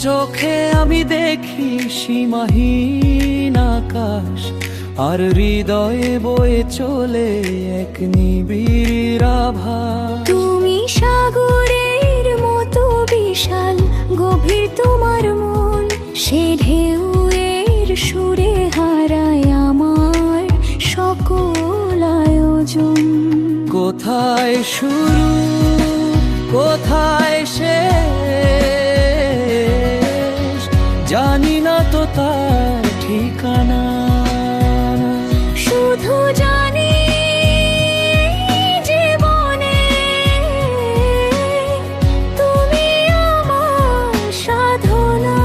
চোখে আমি দেখি সীমাহীন আকাশ, আর হৃদয়ে বয়ে চলে এক নিবিড় আভাস। তুমি সাগরের মতো বিশাল, গভীর তোমার মন, সে ঢেউয়ের সুরে হারায় আমার সকল আয়োজন। কোথায় শুরু কোথায় শেষ, জানি না তো তার ঠিকানা। শুধু জানি জীবনে তুমি আমার সাধনা।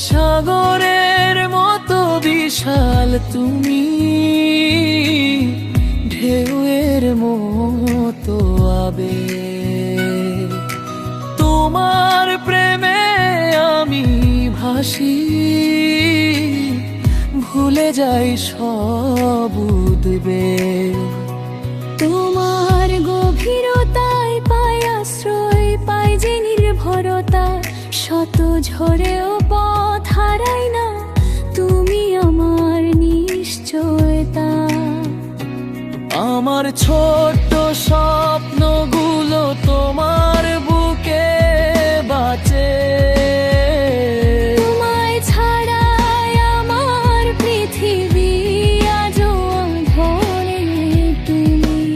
সাগরের মতো বিশাল তুমি, ঢেউয়ের মতো আবেগ, তোমার প্রেমে আমি ভাসি, ভুলে যাই সব উদ্বেগ। তোমার গভীরতায় পাই আশ্রয়, পাই যে নির্ভরতা, শত ঝড়েও পথ হারাই না তুমি আমার নিশ্চয়তা। আমার ছোট্ট স্বপ্নগুলো তোমার বুকে বাঁচে, তোমায় ছাড়াই আমার পৃথিবী আজও ধরে। তুমি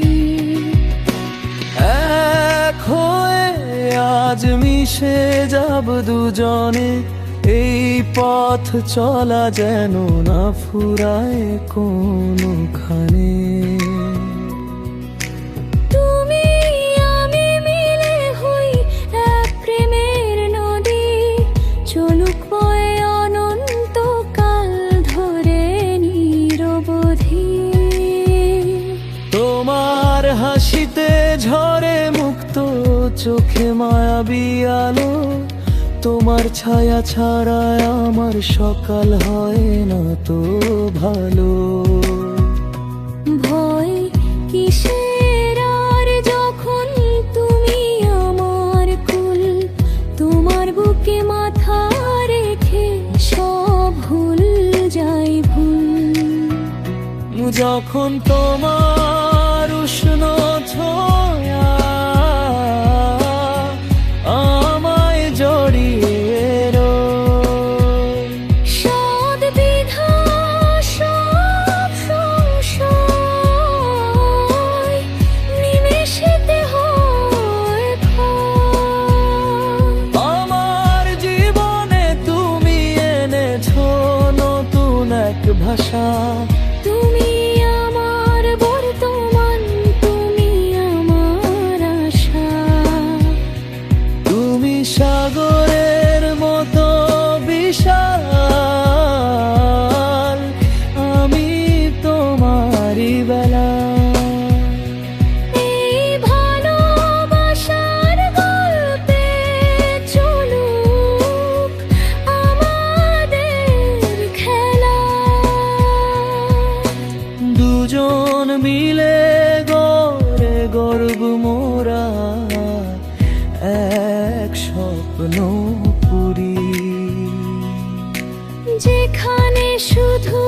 এক হয়ে আজ মিশে যাব দুজনে, এই পথ চলা যেন না ফুরায় কোনোখানে। তুমি আমি মিলে হই এক প্রেমের নদী, চলুক বয়ে অনন্তকাল ধরে নিরবধি। তোমার হাসিতে ঝরে মুক্ত চোখে মায়াবী আলো, তোমার ছায়া ছাড়া আমার সকাল হয় না তো ভালো। ভয় কিসের আর যখন তুমি আমার কুল, তোমার বুকে মাথা রেখে সব ভুল যাই ভুল। যখন তোমার উষ্ণ ছোঁয়া আমায় জড়িয়ে রয়, সদ বিধা সব সংশয় নিমেষেতে হয় ক্ষয়। আমার জীবনে তুমি এনেছো নতুন এক ভাষা, তুমি আমার বর্তমান, তুমি আমার আশা। তুমি সাগরের মতো বিশাল, আমি তোমারই বেলা। এই ভালোবাসার গল্পে চলুক আমাদের খেলা। দুজন মিলে গড়ে গর্ব মোরা এক স্বপ্ন পুরী, যেখানে শুধু